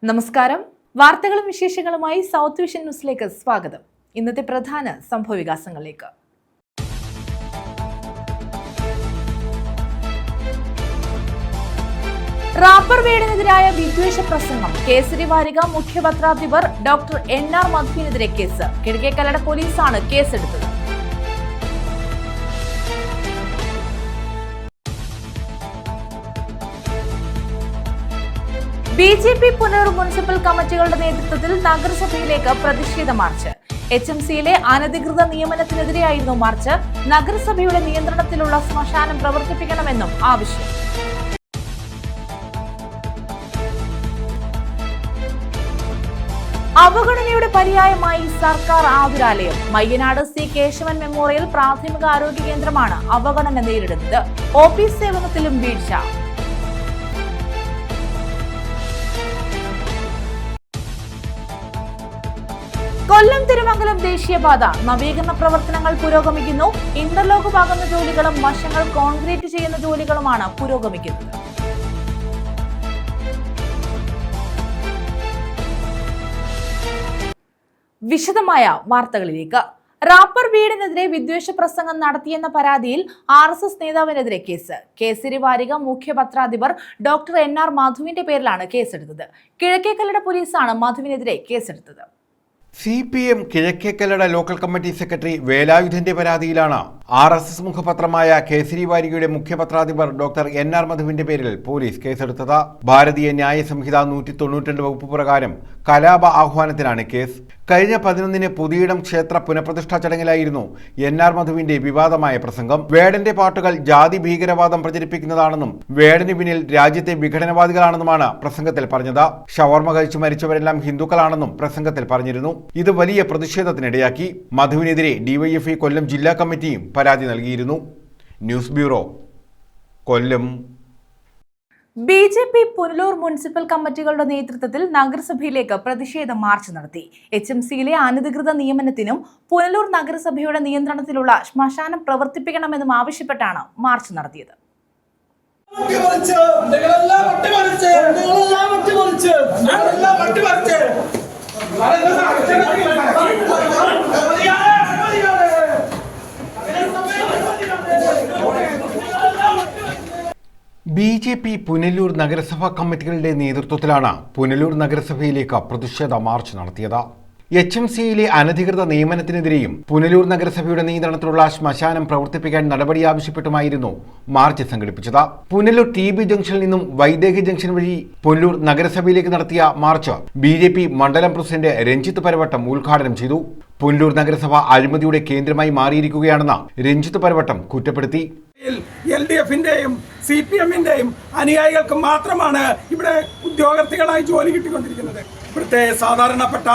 നമസ്കാരം. വാർത്തകളും വിശേഷങ്ങളുമായി സൗത്ത് വിഷൻ ന്യൂസിലേക്ക് സ്വാഗതം. ഇന്നത്തെ പ്രധാന സംഭവവികാസങ്ങളിലേക്ക്. റാപ്പർ വേഡിനെതിരായ വിദ്വേഷ പ്രസംഗം. കേസരി വാരിക മുഖ്യപത്രാധിപർ ഡോക്ടർ NR മധുവിനെതിരെ കേസ്. കിഴക്കേക്കല്ലട പോലീസാണ് കേസെടുത്തത്. BJP പുനലൂർ മുനിസിപ്പൽ കമ്മിറ്റികളുടെ നേതൃത്വത്തിൽ നഗരസഭയിലേക്ക് പ്രതിഷേധ മാർച്ച്. HMCയിലെ അനധികൃത നിയമനത്തിനെതിരെയായിരുന്നു മാർച്ച്. നഗരസഭയുടെ നിയന്ത്രണത്തിലുള്ള ശ്മശാനം പ്രവർത്തിപ്പിക്കണമെന്നും ആവശ്യം. അവഗണനയുടെ പര്യായമായി സർക്കാർ ആതുരാലയം. മയ്യനാട് C. കേശവൻ മെമ്മോറിയൽ പ്രാഥമിക ആരോഗ്യ കേന്ദ്രമാണ് അവഗണന നേരിടുന്നത്. OP സേവനത്തിലും വീഴ്ച. കൊല്ലം തിരുമംഗലം ദേശീയപാത നവീകരണ പ്രവർത്തനങ്ങൾ പുരോഗമിക്കുന്നു. ഇന്റർലോക്ക് പാകുന്ന ജോലികളും വശങ്ങൾ കോൺക്രീറ്റ് ചെയ്യുന്ന ജോലികളുമാണ് പുരോഗമിക്കുന്നത്. വിശദമായ വാർത്തകളിലേക്ക്. റാപ്പർ വീടിനെതിരെ വിദ്വേഷ പ്രസംഗം നടത്തിയെന്ന പരാതിയിൽ RSS നേതാവിനെതിരെ കേസ്. കേസരി വാരിക മുഖ്യപത്രാധിപർ ഡോക്ടർ NR മധുവിന്റെ പേരിലാണ് കേസെടുത്തത്. കിഴക്കേക്കല്ലട പോലീസാണ് മധുവിനെതിരെ കേസെടുത്തത്. CPM Kizhakkekallada local committee secretary വേലായുധന്റെ പരാതിയിലാണ് RSS മുഖപത്രമായ കേസരി വാരികയുടെ മുഖ്യപത്രാധിപർ ഡോക്ടർ NR മധുവിന്റെ പേരിൽ പോലീസ് കേസെടുത്തത്. ഭാരതീയ ന്യായ സംഹിത 192 വകുപ്പ് പ്രകാരം കലാപ ആഹ്വാനത്തിനാണ് കേസ്. കഴിഞ്ഞ 11-ന് പുതിയിടം ക്ഷേത്ര പുനഃപ്രതിഷ്ഠാ ചടങ്ങിലായിരുന്നു NR മധുവിന്റെ വിവാദമായ പ്രസംഗം. വേടന്റെ പാട്ടുകൾ ജാതി ഭീകരവാദം പ്രചരിപ്പിക്കുന്നതാണെന്നും വേടന് പിന്നിൽ രാജ്യത്തെ വിഘടനവാദികളാണെന്നുമാണ് പ്രസംഗത്തിൽ പറഞ്ഞത്. ഷവർമ കഴിച്ച് മരിച്ചവരെല്ലാം ഹിന്ദുക്കളാണെന്നും പ്രസംഗത്തിൽ പറഞ്ഞിരുന്നു. ഇത് വലിയ പ്രതിഷേധത്തിനിടയാക്കി. മധുവിനെതിരെ DYFI കൊല്ലം ജില്ലാ കമ്മിറ്റിയും പരാതി നൽകിയിരുന്നു. ന്യൂസ് ബ്യൂറോ, കൊല്ലം. BJP പുനലൂർ മുനിസിപ്പൽ കമ്മിറ്റികളുടെ നേതൃത്വത്തിൽ നഗരസഭയിലേക്ക് പ്രതിഷേധ മാർച്ച് നടത്തി. HMCയിലെ അനധികൃത നിയമനത്തിനും പുനലൂർ നഗരസഭയുടെ നിയന്ത്രണത്തിലുള്ള ശ്മശാനം പ്രവർത്തിപ്പിക്കണമെന്നും ആവശ്യപ്പെട്ടാണ് മാർച്ച് നടത്തിയത്. BJP പുനലൂർ നഗരസഭാ കമ്മിറ്റികളുടെ നേതൃത്വത്തിലാണ് പുനലൂർ നഗരസഭയിലേക്ക് പ്രതിഷേധ മാർച്ച് നടത്തിയത്. HMCയിലെ അനധികൃത നിയമനത്തിനെതിരെയും പുനലൂർ നഗരസഭയുടെ നിയന്ത്രണത്തിലുള്ള ശ്മശാനം പ്രവർത്തിപ്പിക്കാൻ നടപടി ആവശ്യപ്പെട്ടുമായിരുന്നു മാർച്ച് സംഘടിപ്പിച്ചത്. പുനലൂർ TB ജംഗ്ഷനിൽ നിന്നും വൈദേഹി ജംഗ്ഷൻ വഴി പുനലൂർ നഗരസഭയിലേക്ക് നടത്തിയ മാർച്ച് BJP മണ്ഡലം പ്രസിഡന്റ് രഞ്ജിത്ത് പരവട്ടം ഉദ്ഘാടനം ചെയ്തു. പുനലൂർ നഗരസഭ അഴിമതിയുടെ കേന്ദ്രമായി മാറിയിരിക്കുകയാണെന്ന് രഞ്ജിത്ത് പരവട്ടം കുറ്റപ്പെടുത്തി. LDFന്റെയും CPMന്റെയും അനുയായികൾക്ക് മാത്രമാണ് ഇവിടെ ഉദ്യോഗാർത്ഥികളായി ജോലി കിട്ടിക്കൊണ്ടിരിക്കുന്നത്. ഇവിടുത്തെ സാധാരണപ്പെട്ട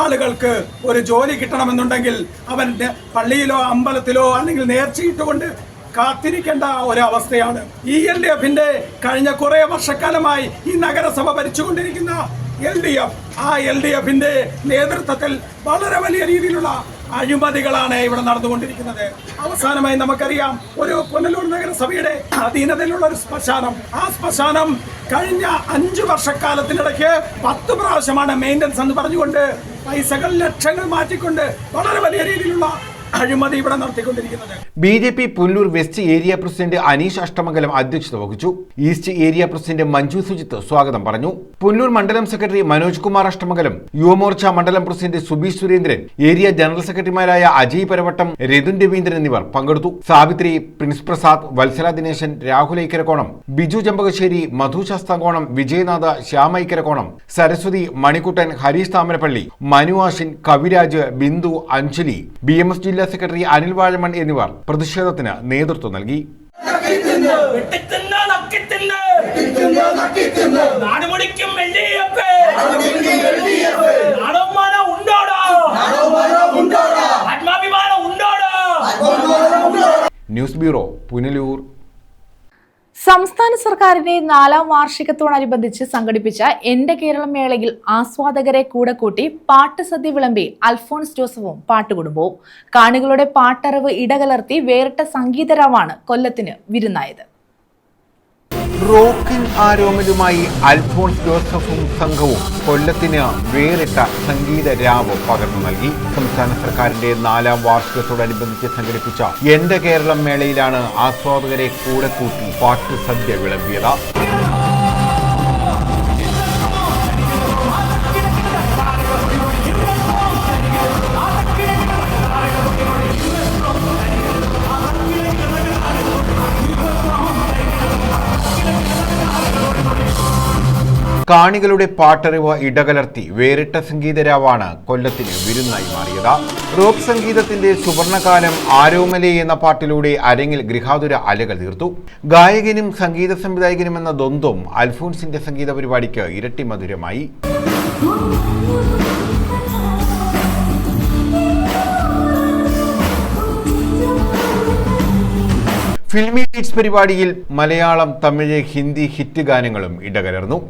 ആളുകൾക്ക് ഒരു ജോലി കിട്ടണമെന്നുണ്ടെങ്കിൽ അവന്റെ പള്ളിയിലോ അമ്പലത്തിലോ അല്ലെങ്കിൽ നേർച്ചയിട്ടുകൊണ്ട് കാത്തിരിക്കേണ്ട ഒരവസ്ഥയാണ്. ഈ LDFന്റെ കഴിഞ്ഞ കുറെ വർഷക്കാലമായി ഈ നഗരസഭ ഭരിച്ചുകൊണ്ടിരിക്കുന്ന LDF, ആ LDFന്റെ നേതൃത്വത്തിൽ വളരെ വലിയ രീതിയിലുള്ള അഴിമതികളാണ് ഇവിടെ നടന്നുകൊണ്ടിരിക്കുന്നത്. അവസാനമായി നമുക്കറിയാം, ഒരു പുനലൂർ നഗരസഭയുടെ അധീനതയിലുള്ള ഒരു ശ്മശാനം, ആ ശ്മശാനം കഴിഞ്ഞ 5 വർഷക്കാലത്തിനിടയ്ക്ക് 10 പ്രാവശ്യമാണ് മെയിൻ്റനൻസ് എന്ന് പറഞ്ഞുകൊണ്ട് പൈസകൾ ലക്ഷങ്ങൾ മാറ്റിക്കൊണ്ട് വളരെ വലിയ രീതിയിലുള്ള അഴിമതി ഇവിടെ നടത്തിക്കൊണ്ടിരിക്കുന്നത്. BJP Punalur west area president Aneesh Ashtamangalam അധ്യക്ഷത വഹിച്ചു. East area president Manju Sujith സ്വാഗതം പറഞ്ഞു. പുനലൂർ മണ്ഡലം സെക്രട്ടറി മനോജ് കുമാർ അഷ്ടമംഗലം, യുവമോർച്ച മണ്ഡലം president Subeesh Surendran, area general സെക്രട്ടറിമാരായ അജയ് പരവട്ടം, രതുൻ രവീന്ദ്രൻ എന്നിവർ പങ്കെടുത്തു. സാവിത്രി, പ്രിൻസ് പ്രസാദ്, വത്സല ദിനേശൻ, രാഹുൽ ഐക്കരക്കോണം, ബിജു ചെമ്പകശ്ശേരി, മധു ശാസ്താങ്കോണം, വിജയനാഥ്, ശ്യാമ ഐക്കരക്കോണം, സരസ്വതി, മണിക്കുട്ടൻ, ഹരീഷ് താമരപ്പള്ളി, മനു ആഷിൻ, കവിരാജ്, ബിന്ദു, അഞ്ജലി, BMS ജില്ലാ സെക്രട്ടറി അനിൽ വാഴമൺ എന്നിവർ പ്രതിഷേധത്തിന് നേതൃത്വം നൽകി. News bureau, Punalur. സംസ്ഥാന സർക്കാരിന്റെ 4ാം വാർഷികത്തോടനുബന്ധിച്ച് സംഘടിപ്പിച്ച എന്റെ കേരളം മേളയിൽ ആസ്വാദകരെ കൂടെ കൂട്ടി പാട്ട് സദ്യ വിളമ്പി അൽഫോൺസ് ജോസഫും പാട്ടുകുടുംബവും. കാണികളുടെ പാട്ടറിവ് ഇടകലർത്തി വേറിട്ട സംഗീതരാവാണ് കൊല്ലത്തിന് വിരുന്നായത്. റോക്കിംഗ് ആരോമലുമായി അൽഫോൺസ് ജോസഫും സംഘവും കൊല്ലത്തിന് വേറിട്ട സംഗീത രാവ് പകർന്നു നൽകി. സംസ്ഥാന സർക്കാരിന്റെ 4ാം വാർഷികത്തോടനുബന്ധിച്ച് സംഘടിപ്പിച്ച എന്റെ കേരളം മേളയിലാണ് ആസ്വാദകരെ കൂടെ കൂട്ടി പാട്ടുസദ്യ വിളമ്പിയത്. കാണികളുടെ പാട്ടറിവ് ഇടകലർത്തി വേറിട്ട സംഗീതരാവാണ് കൊല്ലത്തിന് വിരുന്നായി മാറിയത്. റോക്ക് സംഗീതത്തിന്റെ സുവർണകാലം ആരോമലേ എന്ന പാട്ടിലൂടെ അരങ്ങിൽ ഗൃഹാതുര അലകൾ തീർത്തു. ഗായകനും സംഗീത സംവിധായകനും എന്ന ദ്വന്ദ്വം അൽഫോൺസിന്റെ സംഗീത പരിപാടിക്ക് ഇരട്ടി മധുരമായി. ഫിൽമി ബീറ്റ്സ് പരിപാടിയിൽ മലയാളം, തമിഴ്, ഹിന്ദി ഹിറ്റ് ഗാനങ്ങളും ഇടകലർന്നു.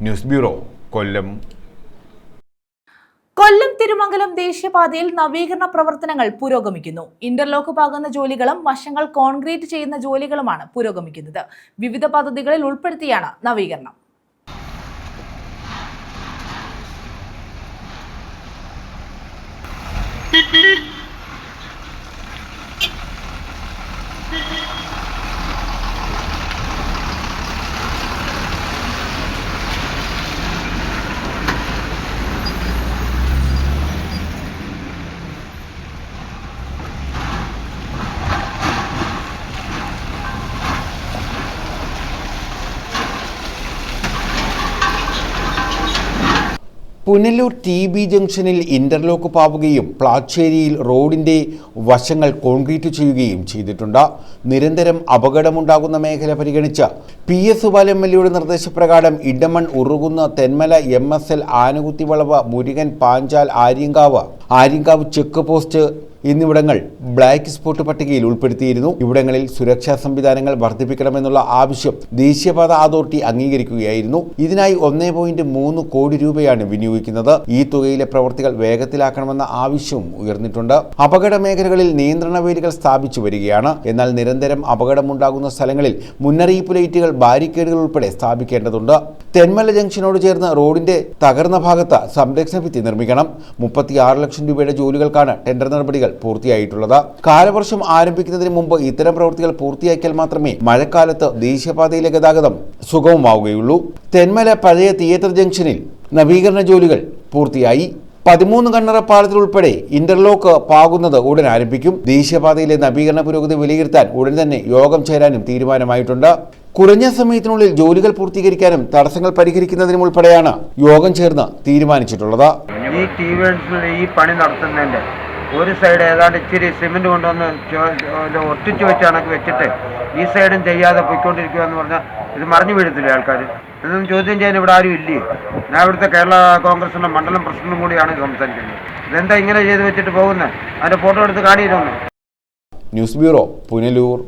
ന്യൂസ് ബ്യൂറോ, കൊല്ലം. കൊല്ലം തിരുമംഗലം ദേശീയപാതയിൽ നവീകരണ പ്രവർത്തനങ്ങൾ പുരോഗമിക്കുന്നു. ഇന്റർലോക്ക് പാകുന്ന ജോലികളും വശങ്ങൾ കോൺക്രീറ്റ് ചെയ്യുന്ന ജോലികളുമാണ് പുരോഗമിക്കുന്നത്. വിവിധ പദ്ധതികളിൽ ഉൾപ്പെടുത്തിയാണ് നവീകരണം. പുനലൂർ TB ജംഗ്ഷനിൽ ഇന്റർലോക്ക് പാവുകയും പ്ലാച്ചേരിയിൽ റോഡിന്റെ വശങ്ങൾ കോൺക്രീറ്റ് ചെയ്യുകയും ചെയ്തിട്ടുണ്ട്. നിരന്തരം അപകടമുണ്ടാകുന്ന മേഖല പരിഗണിച്ച് PS സുബാലൻ MLAയുടെ നിർദ്ദേശപ്രകാരം Idamon, Urukunnu, Thenmala, MSL, Anakuthivalavu, Murugan, Panchal, Aryankavu check post എന്നിവിടങ്ങൾ ബ്ലാക്ക് സ്പോട്ട് പട്ടികയിൽ ഉൾപ്പെടുത്തിയിരുന്നു. ഇവിടങ്ങളിൽ സുരക്ഷാ സംവിധാനങ്ങൾ വർദ്ധിപ്പിക്കണമെന്നുള്ള ആവശ്യം ദേശീയപാത അതോറിറ്റി അംഗീകരിക്കുകയായിരുന്നു. ഇതിനായി 1.3 കോടി രൂപയാണ് വിനിയോഗിക്കുന്നത്. ഈ തുകയിലെ പ്രവൃത്തികൾ വേഗത്തിലാക്കണമെന്ന ആവശ്യവും ഉയർന്നിട്ടുണ്ട്. അപകട മേഖലകളിൽ നിയന്ത്രണ വേലികൾ സ്ഥാപിച്ചു വരികയാണ്. എന്നാൽ നിരന്തരം അപകടമുണ്ടാകുന്ന സ്ഥലങ്ങളിൽ മുന്നറിയിപ്പ് ലൈറ്റുകൾ, ബാരിക്കേഡുകൾ ഉൾപ്പെടെ സ്ഥാപിക്കേണ്ടതുണ്ട്. തെന്മല ജംഗ്ഷനോട് ചേർന്ന് റോഡിന്റെ തകർന്ന ഭാഗത്ത് സംരക്ഷണ ഭിത്തി നിർമ്മിക്കണം. 36 ലക്ഷം രൂപയുടെ ജോലികൾക്കാണ് ടെൻഡർ നടപടികൾ പൂർത്തിയായിട്ടുള്ളത്. കാലവർഷം ആരംഭിക്കുന്നതിന് മുമ്പ് ഇത്തരം പ്രവൃത്തികൾ പൂർത്തിയാക്കിയാൽ മാത്രമേ മഴക്കാലത്ത് ദേശീയപാതയിലെ ഗതാഗതം സുഗമമാവുകയുള്ളൂ. തെന്മല പഴയ തിയേറ്റർ ജംഗ്ഷനിൽ നവീകരണ ജോലികൾ പൂർത്തിയായി. 13 കണ്ണറ പാലത്തിൽ ഉൾപ്പെടെ ഇന്റർലോക്ക് പാകുന്നത് ഉടൻ ആരംഭിക്കും. ദേശീയപാതയിലെ നവീകരണ പുരോഗതി വിലയിരുത്താൻ ഉടൻ തന്നെ യോഗം ചേരാനും തീരുമാനമായിട്ടുണ്ട്. കുറഞ്ഞ സമയത്തിനുള്ളിൽ ജോലികൾ പൂർത്തീകരിക്കാനും തടസ്സങ്ങൾ പരിഹരിക്കുന്നതിനും ഉൾപ്പെടെയാണ് യോഗം ചേർന്ന് തീരുമാനിച്ചിട്ടുള്ളത്. ഈ പണി നടത്തുന്നതിന്റെ ഒരു സൈഡ് ഏതാണ്ട് ഇച്ചിരി സിമെന്റ് കൊണ്ടുവന്ന് ഒട്ടിച്ചു വെച്ച് കണക്ക് വെച്ചിട്ട് ഈ സൈഡും ചെയ്യാതെ പോയിക്കൊണ്ടിരിക്കുക എന്ന് പറഞ്ഞാൽ ഇത് മറിഞ്ഞു വീഴത്തില്ലേ ആൾക്കാർ? ഇതൊന്നും ചോദ്യം ചെയ്യാൻ ഇവിടെ ആരും ഇല്ലേ? ഞാൻ ഇവിടുത്തെ കേരള കോൺഗ്രസിന്റെ മണ്ഡലം പ്രസിഡന്റും കൂടിയാണ് സംസാരിക്കുന്നത്. ഇതെന്താ ഇങ്ങനെ ചെയ്ത് വെച്ചിട്ട് പോകുന്നത്? അതിന്റെ ഫോട്ടോ എടുത്ത് കാണിയിരുന്നു. News bureau, Punalur.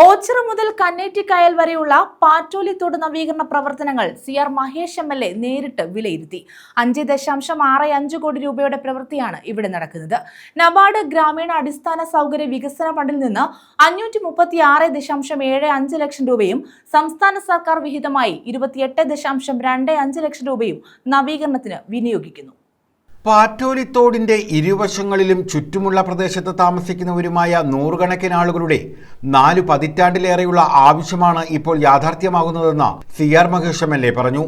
ഓച്ചിറ മുതൽ കന്നേറ്റിക്കായൽ വരെയുള്ള പാറ്റോലിത്തോട് നവീകരണ പ്രവർത്തനങ്ങൾ CR മഹേഷ് MLA നേരിട്ട് വിലയിരുത്തി. 5.65 കോടി രൂപയുടെ പ്രവൃത്തിയാണ് ഇവിടെ നടക്കുന്നത്. നബാർഡ് ഗ്രാമീണ അടിസ്ഥാന സൗകര്യ വികസന ഫണ്ടിൽ നിന്ന് 536.75 ലക്ഷം രൂപയും സംസ്ഥാന സർക്കാർ വിഹിതമായി 28.25 ലക്ഷം രൂപയും നവീകരണത്തിന് വിനിയോഗിക്കുന്നു. പാറ്റോലിത്തോടിന്റെ ഇരുവശങ്ങളിലും ചുറ്റുമുള്ള പ്രദേശത്ത് താമസിക്കുന്നവരുമായ നൂറുകണക്കിന് ആളുകളുടെ 4 പതിറ്റാണ്ടിലേറെയുള്ള ആവശ്യമാണ് ഇപ്പോൾ യാഥാർത്ഥ്യമാകുന്നതെന്ന് CR മഹേഷ് MLA പറഞ്ഞു.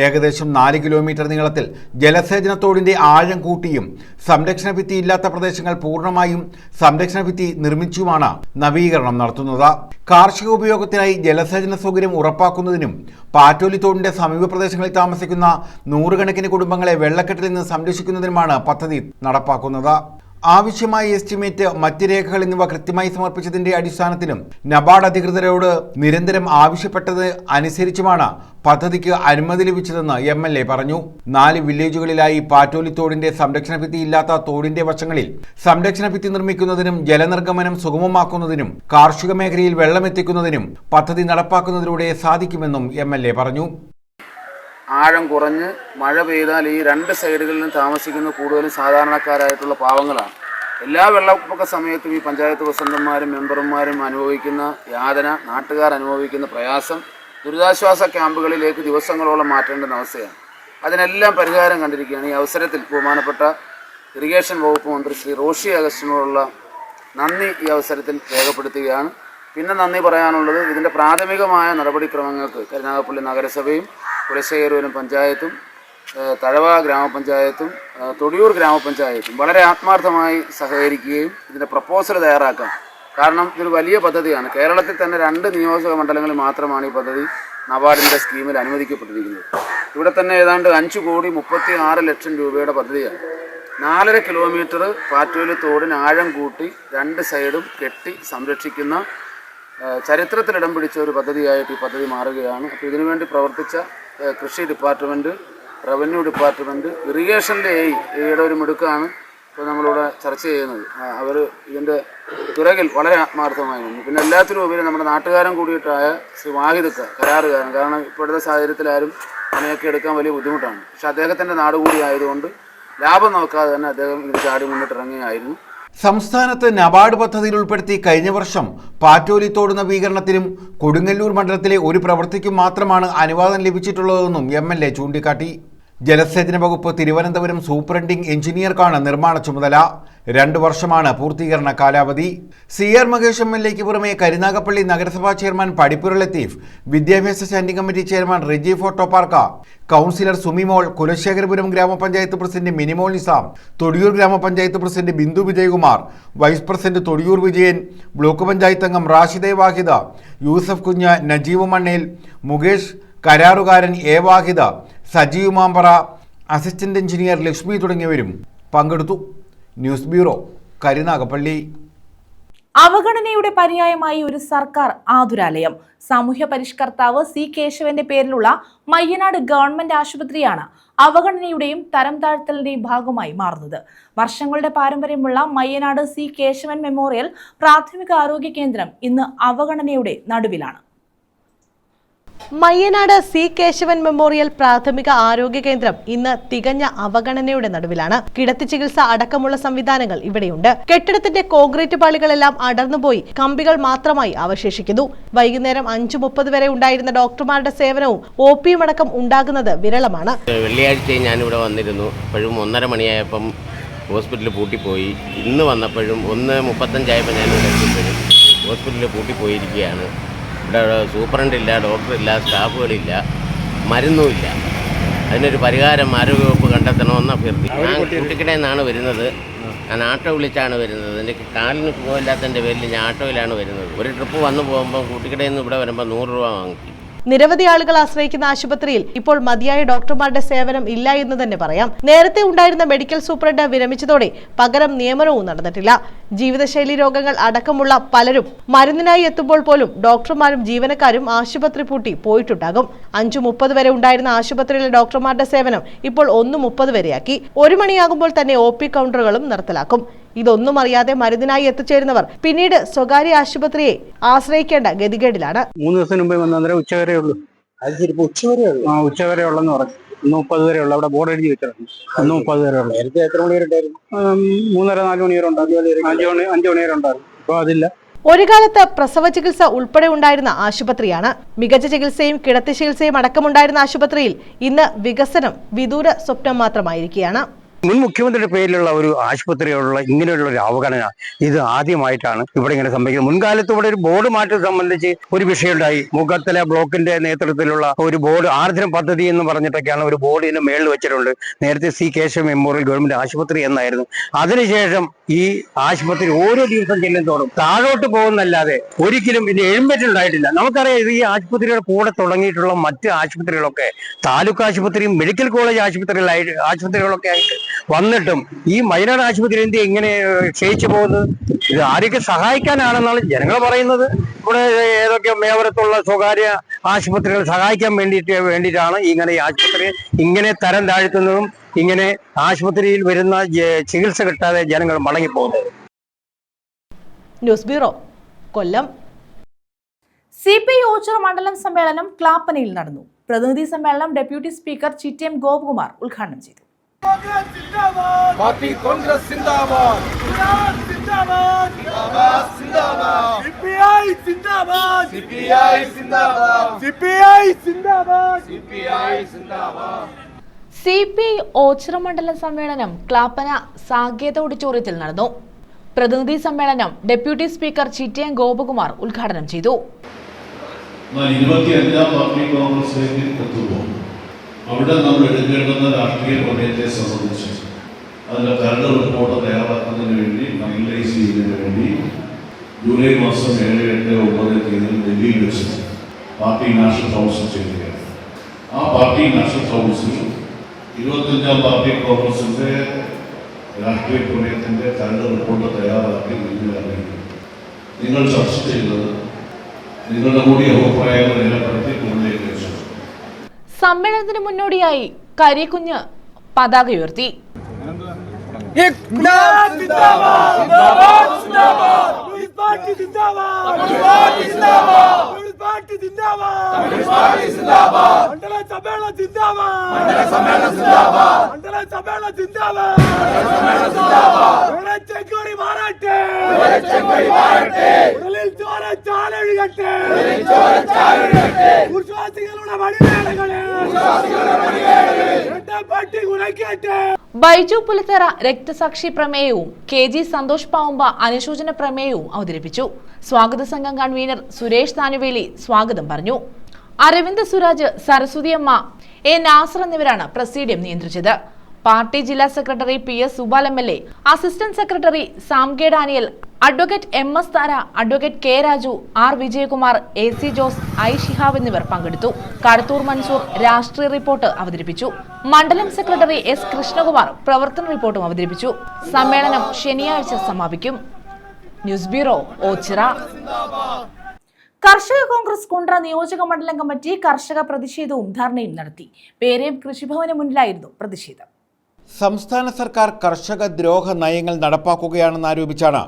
ഏകദേശം 4 കിലോമീറ്റർ നീളത്തിൽ ജലസേചനത്തോടിന്റെ ആഴം കൂട്ടിയും സംരക്ഷണ ഭിത്തി ഇല്ലാത്ത പ്രദേശങ്ങൾ പൂർണ്ണമായും സംരക്ഷണ ഭിത്തി നിർമ്മിച്ചുമാണ് നവീകരണം നടത്തുന്നത്. കാർഷിക ഉപയോഗത്തിനായി ജലസേചന സൗകര്യം ഉറപ്പാക്കുന്നതിനും പാറ്റോലിത്തോടിന്റെ സമീപ പ്രദേശങ്ങളിൽ താമസിക്കുന്ന നൂറുകണക്കിന് കുടുംബങ്ങളെ വെള്ളക്കെട്ടിൽ നിന്ന് സംരക്ഷിക്കുന്നതിനുമാണ് പദ്ധതി നടപ്പാക്കുന്നത്. ആവശ്യമായ എസ്റ്റിമേറ്റ്, മറ്റ് രേഖകൾ എന്നിവ കൃത്യമായി സമർപ്പിച്ചതിന്റെ അടിസ്ഥാനത്തിലും നബാർഡ് അധികൃതരോട് നിരന്തരം ആവശ്യപ്പെട്ടത് അനുസരിച്ചുമാണ് പദ്ധതിക്ക് അനുമതി ലഭിച്ചതെന്ന് MLA പറഞ്ഞു. 4 വില്ലേജുകളിലായി പാറ്റോലി തോടിന്റെ സംരക്ഷണ ഭിത്തി ഇല്ലാത്ത തോടിന്റെ വശങ്ങളിൽ സംരക്ഷണ ഭിത്തി നിർമ്മിക്കുന്നതിനും ജലനിർഗമനം സുഗമമാക്കുന്നതിനും കാർഷിക മേഖലയിൽ വെള്ളമെത്തിക്കുന്നതിനും പദ്ധതി നടപ്പാക്കുന്നതിലൂടെ സാധിക്കുമെന്നും MLA പറഞ്ഞു. ആഴം കുറഞ്ഞ് മഴ പെയ്താൽ ഈ 2 സൈഡുകളിലും താമസിക്കുന്ന കൂടുതലും സാധാരണക്കാരായിട്ടുള്ള പാവങ്ങളാണ്. എല്ലാ വെള്ളപ്പൊക്ക സമയത്തും ഈ പഞ്ചായത്ത് പ്രസിഡന്റുമാരും മെമ്പർമാരും അനുഭവിക്കുന്ന യാതന, നാട്ടുകാർ അനുഭവിക്കുന്ന പ്രയാസം ദുരിതാശ്വാസ ക്യാമ്പുകളിലേക്ക് ദിവസങ്ങളോളം മാറ്റേണ്ടുന്ന അവസ്ഥയാണ്. അതിനെല്ലാം പരിഹാരം കണ്ടിരിക്കുകയാണ്. ഈ അവസരത്തിൽ ബഹുമാനപ്പെട്ട ഇറിഗേഷൻ വകുപ്പ് മന്ത്രി ശ്രീ റോഷി അഗസ്റ്റിനോടുള്ള നന്ദി ഈ അവസരത്തിൽ രേഖപ്പെടുത്തുകയാണ്. പിന്നെ നന്ദി പറയാനുള്ളത് ഇതിൻ്റെ പ്രാഥമികമായ നടപടിക്രമങ്ങൾക്ക് കരുനാഗപ്പള്ളി നഗരസഭയും കുലശേഖരപുരം പഞ്ചായത്തും തഴവ ഗ്രാമപഞ്ചായത്തും തൊടിയൂർ ഗ്രാമപഞ്ചായത്തും വളരെ ആത്മാർത്ഥമായി സഹകരിക്കുകയും ഇതിൻ്റെ പ്രപ്പോസൽ തയ്യാറാക്കാം. കാരണം ഇതൊരു വലിയ പദ്ധതിയാണ്. കേരളത്തിൽ തന്നെ 2 നിയോജക മണ്ഡലങ്ങളിൽ മാത്രമാണ് ഈ പദ്ധതി നബാർഡിൻ്റെ സ്കീമിൽ അനുവദിക്കപ്പെട്ടിരിക്കുന്നത്. ഇവിടെ തന്നെ ഏതാണ്ട് 5,36 ലക്ഷം രൂപയുടെ പദ്ധതിയാണ്. 4.5 കിലോമീറ്റർ പാറ്റോലി തോടിന് ആഴം കൂട്ടി 2 സൈഡും കെട്ടി സംരക്ഷിക്കുന്ന ചരിത്രത്തിൽ ഇടം പിടിച്ച ഒരു പദ്ധതിയായിട്ട് ഈ പദ്ധതി മാറുകയാണ്. അപ്പോൾ ഇതിനുവേണ്ടി പ്രവർത്തിച്ച കൃഷി ഡിപ്പാർട്ട്മെൻറ്റ്, റവന്യൂ ഡിപ്പാർട്ട്മെൻറ്റ്, ഇറിഗേഷൻ്റെ എയുടെ ഒരു മിടുക്കാണ് ഇപ്പോൾ നമ്മളിവിടെ ചർച്ച ചെയ്യുന്നത്. അവർ ഇതിൻ്റെ പിറകിൽ വളരെ ആത്മാർത്ഥമായി നിന്നു. പിന്നെ എല്ലാത്തിനും ഉപരി നമ്മുടെ നാട്ടുകാരൻ കൂടിയിട്ടായ ശ്രീ വാഹിദ് കരാറുകാരൻ, കാരണം ഇപ്പോഴത്തെ സാഹചര്യത്തിൽ ആരും പണിയൊക്കെ എടുക്കാൻ വലിയ ബുദ്ധിമുട്ടാണ്. പക്ഷെ അദ്ദേഹത്തിൻ്റെ നാട് കൂടി ആയതുകൊണ്ട് ലാഭം നോക്കാതെ തന്നെ അദ്ദേഹം ഇത് ചാടി മുന്നിട്ടിറങ്ങിയായിരുന്നു. സംസ്ഥാനത്ത് നബാർഡ് പദ്ധതിയിൽ ഉൾപ്പെടുത്തി കഴിഞ്ഞ വർഷം പാറ്റോലി തോട് നവീകരണത്തിനും കൊടുങ്ങല്ലൂർ മണ്ഡലത്തിലെ ഒരു പ്രവൃത്തിക്കും മാത്രമാണ് അനുവാദം ലഭിച്ചിട്ടുള്ളതെന്നും MLA ചൂണ്ടിക്കാട്ടി. ജലസേചന വകുപ്പ് തിരുവനന്തപുരം സൂപ്രണ്ടിംഗ് എഞ്ചിനീയർക്കാണ് നിർമ്മാണ ചുമതല. 2 വർഷമാണ് പൂർത്തീകരണ കാലാവധി. CR മഹേഷ് MLAയ്ക്ക് പുറമെ കരുനാഗപ്പള്ളി നഗരസഭാ ചെയർമാൻ പടിപ്പുര ലത്തീഫ്, വിദ്യാഭ്യാസ സ്റ്റാൻഡിംഗ് കമ്മിറ്റി ചെയർമാൻ റിജി ഫോട്ടോപാർക്ക, councillor Sumimol, Kulasekharapuram grama panchayat president Minimol Nizam, Thodiyoor grama panchayat president Bindu Vijayakumar, vice president Thodiyoor Vijayan, block panchayat അംഗം റാഷിദെ വാഹിദ, യൂസഫ് കുഞ്ഞ്, നജീബ് മണ്ണേൽ, മുകേഷ്, കരാറുകാരൻ A Vahida, Sajeev Mampara, assistant engineer Lakshmi തുടങ്ങിയവരും പങ്കെടുത്തു. News bureau, Karunagappally. അവഗണനയുടെ പര്യായമായി ഒരു സർക്കാർ ആതുരാലയം. സാമൂഹ്യ പരിഷ്കർത്താവ് C കേശവന്റെ പേരിലുള്ള മയ്യനാട് ഗവൺമെന്റ് ആശുപത്രിയാണ് അവഗണനയുടെയും തരം താഴ്ത്തലിന്റെയും ഭാഗമായി മാറുന്നത്. വർഷങ്ങളുടെ പാരമ്പര്യമുള്ള മയ്യനാട് C കേശവൻ മെമ്മോറിയൽ പ്രാഥമിക ആരോഗ്യ കേന്ദ്രം ഇന്ന് അവഗണനയുടെ നടുവിലാണ്. മയ്യനാട് C കേശവൻ മെമ്മോറിയൽ പ്രാഥമിക ആരോഗ്യ കേന്ദ്രം ഇന്ന് തികഞ്ഞ അവഗണനയുടെ നടുവിലാണ്. കിടത്തി ചികിത്സ അടക്കമുള്ള സംവിധാനങ്ങൾ ഇവിടെയുണ്ട്. കെട്ടിടത്തിന്റെ കോൺക്രീറ്റ് പാളികളെല്ലാം അടർന്നുപോയി കമ്പികൾ മാത്രമായി അവശേഷിക്കുന്നു. വൈകുന്നേരം 5:30 വരെ ഉണ്ടായിരുന്ന ഡോക്ടർമാരുടെ സേവനവും OPയും അടക്കം ഉണ്ടാകുന്നത് വിരളമാണ്. വെള്ളിയാഴ്ച ഞാനിവിടെ വന്നിരുന്നു. അപ്പോഴും 1:30 മണിയായപ്പം ഹോസ്പിറ്റലിൽ പൂട്ടിപ്പോയി. ഇന്ന് വന്നപ്പോഴും 1:35 ഞാനിവിടെ എത്തിയപ്പോഴും ഹോസ്പിറ്റലിൽ പൂട്ടിപ്പോയിരിക്കുകയാണ്. ഇവിടെ സൂപ്രണ്ടില്ല, ഡോക്ടറില്ല, സ്റ്റാഫുകളില്ല, മരുന്നുമില്ല. അതിനൊരു പരിഹാരം ആരോഗ്യവകുപ്പ് കണ്ടെത്തണമെന്ന് അഭ്യർത്ഥിക്കും. ഞാൻ കുട്ടിക്കടയിൽ നിന്നാണ് വരുന്നത്. ഞാൻ ആട്ടോ വിളിച്ചാണ് വരുന്നത്. എൻ്റെ കാലിന് പോകില്ലാത്തതിൻ്റെ പേരിൽ ഞാൻ ആട്ടോയിലാണ് വരുന്നത്. ഒരു ട്രിപ്പ് വന്നു പോകുമ്പോൾ കുട്ടിക്കടയിൽ നിന്ന് ഇവിടെ വരുമ്പോൾ 100 രൂപ വാങ്ങിക്കും. നിരവധി ആളുകൾ ആശ്രയിക്കുന്ന ആശുപത്രിയിൽ ഇപ്പോൾ മതിയായ ഡോക്ടർമാരുടെ സേവനം ഇല്ല എന്ന് തന്നെ പറയാം. നേരത്തെ ഉണ്ടായിരുന്ന മെഡിക്കൽ സൂപ്രണ്ട് വിരമിച്ചതോടെ പകരം നിയമനവും നടന്നിട്ടില്ല. ജീവിതശൈലി രോഗങ്ങൾ അടക്കമുള്ള പലരും മരുന്നിനായി എത്തുമ്പോൾ പോലും ഡോക്ടർമാരും ജീവനക്കാരും ആശുപത്രി പൂട്ടി പോയിട്ടുണ്ടാകും. 5:30 വരെ ഉണ്ടായിരുന്ന ആശുപത്രിയിലെ ഡോക്ടർമാരുടെ സേവനം ഇപ്പോൾ 1:30 വരെയാക്കി. 1 മണിയാകുമ്പോൾ തന്നെ OP കൗണ്ടറുകളും നിർത്തലാക്കും. ഇതൊന്നും അറിയാതെ മരുന്നിനായി എത്തിച്ചേരുന്നവർ പിന്നീട് സ്വകാര്യ ആശുപത്രിയെ ആശ്രയിക്കേണ്ട ഗതികേടിലാണ്. 3 ദിവസം മുമ്പേ വന്നേരം ഉച്ചവരെ ഉള്ളൂ. അത് ശരിക്കും ഉച്ചവരെ ഉള്ളെന്ന് പറഞ്ഞു. 1:30 വരെ ഉള്ളു. അവിടെ ബോർഡ് എഴുതി വെച്ചിട്ടുണ്ട്. 1:30 വരെ ഉള്ളു. നേരത്തെ എത്ര മണി വരെ ഉണ്ടായിരുന്നു? 3:30-4 മണി വരെ ഉണ്ടായിരുന്നു. 5 മണി വരെ ഉണ്ടായിരുന്നു. ഇപ്പൊ അതില്ല. ഒരു കാലത്ത് പ്രസവ ചികിത്സ ഉൾപ്പെടെ ഉണ്ടായിരുന്ന ആശുപത്രിയാണ്. മികച്ച ചികിത്സയും കിടത്തി ചികിത്സയും അടക്കമുണ്ടായിരുന്ന ആശുപത്രിയിൽ ഇന്ന് വികസനം വിദൂര സ്വപ്നം മാത്രമായിരിക്കുകയാണ്. മുൻ മുഖ്യമന്ത്രിയുടെ പേരിലുള്ള ഒരു ആശുപത്രിയോടുള്ള ഇങ്ങനെയുള്ള ഒരു അവഗണന ഇത് ആദ്യമായിട്ടാണ് ഇവിടെ ഇങ്ങനെ സംഭവിക്കുന്നത്. മുൻകാലത്ത് ഇവിടെ ഒരു ബോർഡ് മാറ്റം സംബന്ധിച്ച് ഒരു വിഷയമുണ്ടായി. മുഖത്തല ബ്ലോക്കിന്റെ നേതൃത്വത്തിലുള്ള ഒരു ബോർഡ് ആർദ്രം പദ്ധതി എന്ന് പറഞ്ഞിട്ടൊക്കെയാണ് ഒരു ബോർഡിന് മേളിൽ വെച്ചിട്ടുണ്ട്. നേരത്തെ C കേശവ മെമ്മോറിയൽ ഗവൺമെന്റ് ആശുപത്രി എന്നായിരുന്നു. അതിനുശേഷം ഈ ആശുപത്രി ഓരോ ദിവസം ചെല്ലുന്നതോറും താഴോട്ട് പോകുന്നല്ലാതെ ഒരിക്കലും ഇത് എഴുമ്പറ്റുണ്ടായിട്ടില്ല. നമുക്കറിയാം ഇത് ഈ ആശുപത്രിയുടെ കൂടെ തുടങ്ങിയിട്ടുള്ള മറ്റ് ആശുപത്രികളൊക്കെ താലൂക്ക് ആശുപത്രിയും മെഡിക്കൽ കോളേജ് ആശുപത്രികളൊക്കെ ആയിട്ട് വന്നിട്ടും ഈ വയനാട് ആശുപത്രി എന്ത് ഇങ്ങനെ ക്ഷയിച്ചു പോകുന്നത്? ഇത് ആരൊക്കെ സഹായിക്കാനാണെന്നാണ് ജനങ്ങൾ പറയുന്നത്. ഇവിടെ ഏതൊക്കെ മേവരത്തുള്ള സ്വകാര്യ ആശുപത്രികൾ സഹായിക്കാൻ വേണ്ടിയിട്ടാണ് ഇങ്ങനെ ഈ ആശുപത്രി ഇങ്ങനെ തരം താഴ്ത്തുന്നതും ഇങ്ങനെ ആശുപത്രിയിൽ വരുന്ന ചികിത്സ കിട്ടാതെ ജനങ്ങൾ മടങ്ങിപ്പോകുന്നത്. ന്യൂസ് ബ്യൂറോ, കൊല്ലം. CPI ഓച്ചിറ മണ്ഡലം സമ്മേളനം ക്ലാപ്പനയിൽ നടന്നു. പ്രതിനിധി സമ്മേളനം ഡെപ്യൂട്ടി സ്പീക്കർ ചിറ്റയം ഗോപകുമാർ ഉദ്ഘാടനം ചെയ്തു. പാർട്ടി കോൺഗ്രസ് സിന്ദാബാദ്, സിന്ദാബാദ്, സിന്ദാബാദ്, CPI സിന്ദാബാദ്, CPI സിന്ദാബാദ്, CPI സിന്ദാബാദ്, CPI സിന്ദാബാദ്. CPI ഓച്ചിറ മണ്ഡലം സമ്മേളനം ക്ലാപ്പന സാകേത ഓഡിറ്റോറിയത്തിൽ നടന്നു. പ്രതിനിധി സമ്മേളനം ഡെപ്യൂട്ടി സ്പീക്കർ ചിറ്റയം ഗോപകുമാർ ഉദ്ഘാടനം ചെയ്തു. 25ാം പാർട്ടി കോൺഗ്രസിലേക്ക് എത്തുമ്പോൾ അവിടെ നമ്മൾ എടുക്കേണ്ടുന്ന രാഷ്ട്രീയ പ്രമേയത്തെ സംബന്ധിച്ച് അതിൻ്റെ കരട് റിപ്പോർട്ട് തയ്യാറാക്കുന്നതിന് വേണ്ടി ഫൈനലൈസ് ചെയ്യുന്നതിന് വേണ്ടി ജൂലൈ മാസം 7, 8, 9 തീയതിയിൽ ഡൽഹിയിൽ വെച്ച് പാർട്ടി നാഷണൽ കൗൺസിൽ ചെയ്യുകയാണ്. ആ പാർട്ടി നാഷണൽ കൗൺസിൽ 25ാം പാർട്ടി കോൺഗ്രസിൻ്റെ രാഷ്ട്രീയ പ്രമേയത്തിൻ്റെ കരട് റിപ്പോർട്ട് തയ്യാറാക്കി നിങ്ങൾ ചർച്ച ചെയ്തത് നിങ്ങളുടെ കൂടി അഭിപ്രായങ്ങൾ രേഖപ്പെടുത്തി മുന്നിലേക്ക് വെച്ചു. സമ്മേളനത്തിന് മുന്നോടിയായി കരിക്കുഞ്ഞ് പതാക ഉയർത്തി. ബൈജു പുലത്തറ രക്തസാക്ഷി പ്രമേയവും KG സന്തോഷ് പാവുമ്പ അനുശോചന പ്രമേയവും അവതരിപ്പിച്ചു. സ്വാഗത സംഘം കൺവീനർ സുരേഷ് താനുവേലി സ്വാഗതം പറഞ്ഞു. അരവിന്ദ് സുരാജ്, സരസ്വതിയമ്മ, A. നാസർ എന്നിവരാണ് പ്രസീഡിയം നിയന്ത്രിച്ചത്. പാർട്ടി ജില്ലാ secretary PS Subal MLA, assistant secretary Sam K Daniel, advocate MS Thara, advocate K. Raju, R. Vijayakumar, AC Jose, I. Shihab എന്നിവർ പങ്കെടുത്തു. കടത്തൂർ മൻസൂർ രാഷ്ട്രീയ റിപ്പോർട്ട് അവതരിപ്പിച്ചു. മണ്ഡലം സെക്രട്ടറി S. കൃഷ്ണകുമാർ പ്രവർത്തന റിപ്പോർട്ടും അവതരിപ്പിച്ചു. സമ്മേളനം ശനിയാഴ്ച സമാപിക്കും. News bureau, Ochira. കർഷക കോൺഗ്രസ് കുണ്ട്ര നിയോജക മണ്ഡലം കമ്മിറ്റി കർഷക പ്രതിഷേധവും ധർണയും നടത്തി. പേരയം കൃഷിഭവന് മുന്നിലായിരുന്നു പ്രതിഷേധം. സംസ്ഥാന സർക്കാർ കർഷക ദ്രോഹ നയങ്ങൾ നടപ്പാക്കുകയാണെന്നാരോപിച്ചാണ്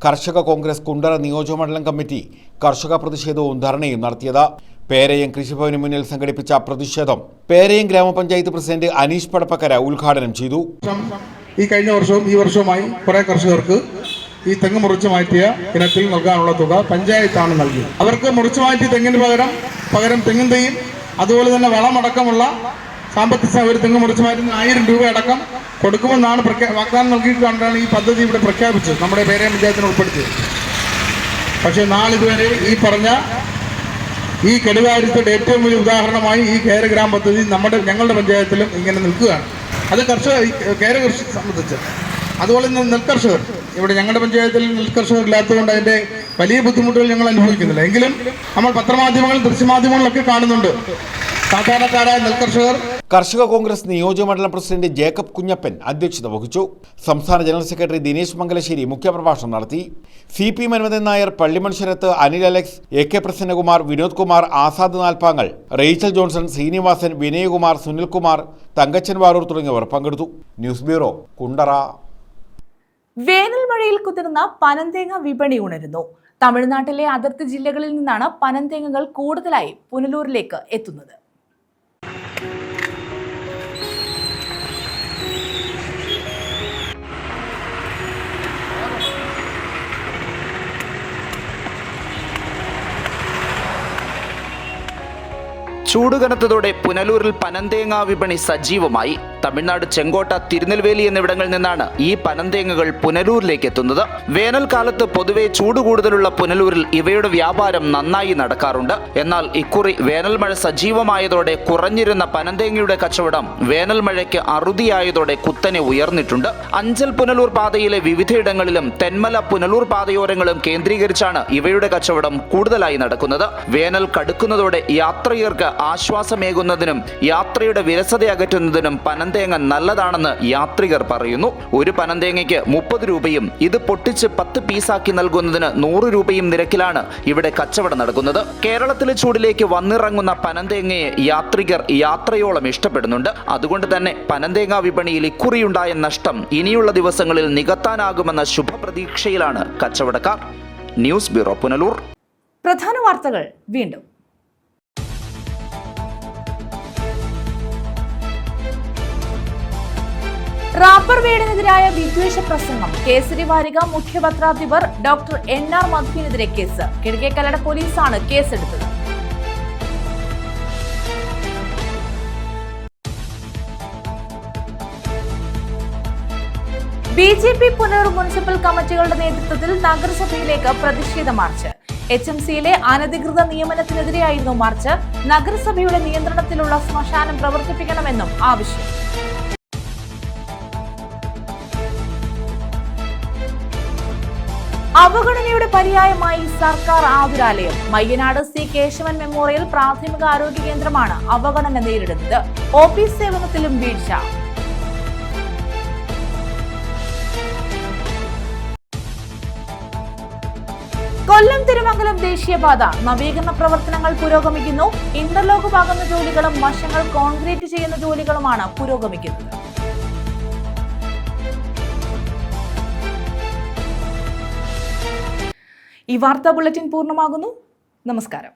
കർഷക കോൺഗ്രസ് കുണ്ട്ര നിയോജകമണ്ഡലം കമ്മിറ്റി കർഷക പ്രതിഷേധവും ധർണയും നടത്തിയത്. പേരയം കൃഷിഭവന് മുന്നിൽ സംഘടിപ്പിച്ച പ്രതിഷേധം പേരയം ഗ്രാമപഞ്ചായത്ത് പ്രസിഡന്റ് അനീഷ് പടപ്പക്കര ഉദ്ഘാടനം ചെയ്തു. ഈ കഴിഞ്ഞ വർഷവും ഈ വർഷവുമായി കുറെ കർഷകർക്ക് ഈ തെങ്ങ് മുറിച്ചു മാറ്റിയ ഇനത്തിൽ നൽകാനുള്ള തുക പഞ്ചായത്താണ് നൽകിയത്. അവർക്ക് മുറിച്ചു മാറ്റിയ തെങ്ങിന് പകരം തെങ്ങിൻ തൈയും അതുപോലെ തന്നെ വളമടക്കമുള്ള സാമ്പത്തിക ഒരു തെങ്ങ് മുറിച്ചു മാറ്റുന്ന 1000 രൂപ അടക്കം കൊടുക്കുമെന്നാണ് വാഗ്ദാനം നൽകിക്കൊണ്ടാണ് ഈ പദ്ധതി ഇവിടെ പ്രഖ്യാപിച്ചത്, നമ്മുടെ പേരയം പഞ്ചായത്തിന് ഉൾപ്പെടുത്തിയത്. പക്ഷേ നാളിതുവരെ ഈ പറഞ്ഞ ഈ കെടുകാര്യത്തിന്റെ ഏറ്റവും വലിയ ഉദാഹരണമായി ഈ കേരഗ്രാം പദ്ധതി ഞങ്ങളുടെ പഞ്ചായത്തിലും ഇങ്ങനെ നിൽക്കുകയാണ്. അത് കേര കൃഷി സംബന്ധിച്ച് അതുപോലെ തന്നെ നെൽകർഷകർ ഇവിടെ ഞങ്ങളുടെ പഞ്ചായത്തിൽ നെൽകർഷകർ ഇല്ലാത്തതുകൊണ്ട് അതിന്റെ വലിയ ബുദ്ധിമുട്ടുകൾ ഞങ്ങൾ അനുഭവിക്കുന്നില്ല. എങ്കിലും നമ്മൾ പത്രമാധ്യമങ്ങളും ദൃശ്യമാധ്യമങ്ങളിലൊക്കെ കാണുന്നുണ്ട് സാധാരണക്കാരായ നെൽകർഷകർ. കർഷക കോൺഗ്രസ് നിയോജകമണ്ഡലം പ്രസിഡന്റ് ജേക്കബ് കുഞ്ഞപ്പൻ അധ്യക്ഷത വഹിച്ചു. സംസ്ഥാന ജനറൽ സെക്രട്ടറി ദിനേശ് മംഗലശ്ശേരി മുഖ്യപ്രഭാഷണം നടത്തി. CP Manojan Nair, Pallimon Sharath, Anil Alex, AK Prasannakumar, Vinod Kumar, Azad Nalppangal, Rachel Johnson, Srinivasan, Vinayakumar, Sunilkumar, Thankachan Varoor തുടങ്ങിയവർ പങ്കെടുത്തു. News bureau, Kundara. വേനൽ മഴയിൽ കുതിർന്ന പനന്തേങ്ങ വിപണി ഉണരുന്നു. തമിഴ്നാട്ടിലെ അതിർത്തി ജില്ലകളിൽ നിന്നാണ് പനന്തേങ്ങകൾ കൂടുതലായി പുനലൂരിലേക്ക് എത്തുന്നത്. ചൂടുകനത്തതോടെ പുനലൂരിൽ പനന്തേങ്ങ വിപണി സജീവമായി. തമിഴ്നാട് ചെങ്കോട്ട, തിരുനെൽവേലി എന്നിവിടങ്ങളിൽ നിന്നാണ് ഈ പനന്തേങ്ങകൾ പുനലൂരിലേക്ക് എത്തുന്നത്. വേനൽക്കാലത്ത് പൊതുവെ ചൂട് കൂടുതലുള്ള പുനലൂരിൽ ഇവയുടെ വ്യാപാരം നന്നായി നടക്കാറുണ്ട്. എന്നാൽ ഇക്കുറി വേനൽ മഴ സജീവമായതോടെ കുറഞ്ഞിരുന്ന പനന്തേങ്ങയുടെ കച്ചവടം വേനൽ മഴയ്ക്ക് അറുതിയായതോടെ കുത്തനെ ഉയർന്നിട്ടുണ്ട്. അഞ്ചൽ പുനലൂർ പാതയിലെ വിവിധയിടങ്ങളിലും തെന്മല പുനലൂർ പാതയോരങ്ങളും കേന്ദ്രീകരിച്ചാണ് ഇവയുടെ കച്ചവടം കൂടുതലായി നടക്കുന്നത്. വേനൽ കടുക്കുന്നതോടെ യാത്രികർക്ക് ആശ്വാസമേകുന്നതിനും യാത്രയുടെ വിരസത അകറ്റുന്നതിനും പനന്തേങ്ങ പനന്തേങ്ങ നല്ലതാണെന്ന് യാത്രികർ പറയുന്നു. ഒരു പനന്തേങ്ങയ്ക്ക് 30 രൂപയും ഇത് പൊട്ടിച്ച് 10 പീസാക്കി നൽകുന്നതിന് 100 രൂപയും നിരക്കിലാണ് ഇവിടെ കച്ചവടം നടക്കുന്നത്. കേരളത്തിലെ ചൂടിലേക്ക് വന്നിറങ്ങുന്ന പനന്തേങ്ങയെ യാത്രികർ യാത്രയോളം ഇഷ്ടപ്പെടുന്നുണ്ട്. അതുകൊണ്ട് തന്നെ പനന്തേങ്ങ വിപണിയിൽ ഇക്കുറിയുണ്ടായ നഷ്ടം ഇനിയുള്ള ദിവസങ്ങളിൽ നികത്താനാകുമെന്ന ശുഭപ്രതീക്ഷയിലാണ് കച്ചവടക്കാർ. News bureau, Punalur. പ്രധാന വാർത്തകൾ വീണ്ടും. റാപ്പർ വീടിനെതിരായ വിദ്വേഷ പ്രസംഗം. കേസരി വാരിക മുഖ്യപത്രാധിപർ ഡോക്ടർ NR മധുവിനെതിരെ കേസ്. കിഴക്കേക്കല്ലട പോലീസാണ് കേസെടുത്തത്. BJP പുനലൂർ മുനിസിപ്പൽ കമ്മിറ്റികളുടെ നേതൃത്വത്തിൽ നഗരസഭയിലേക്ക് പ്രതിഷേധ മാർച്ച്. HMCയിലെ അനധികൃത നിയമനത്തിനെതിരെയായിരുന്നു മാർച്ച്. നഗരസഭയുടെ നിയന്ത്രണത്തിലുള്ള ശ്മശാനം പ്രവർത്തിപ്പിക്കണമെന്നും ആവശ്യം. അവഗണനയുടെ പര്യായമായി സർക്കാർ ആതുരാലയം. മയ്യനാട് C. കേശവൻ മെമ്മോറിയൽ പ്രാഥമിക ആരോഗ്യ കേന്ദ്രമാണ് അവഗണന നേരിടുന്നത്. ഓഫീസ് സേവനത്തിലും വീഴ്ച. കൊല്ലം തിരുമംഗലം ദേശീയപാത നവീകരണ പ്രവർത്തനങ്ങൾ പുരോഗമിക്കുന്നു. ഇന്റർലോക്ക് പാകുന്ന ജോലികളും വശങ്ങൾ കോൺക്രീറ്റ് ചെയ്യുന്ന ജോലികളുമാണ് പുരോഗമിക്കുന്നത്. ഈ വാർത്താ ബുള്ളറ്റിൻ പൂർണ്ണമാകുന്നു. നമസ്കാരം.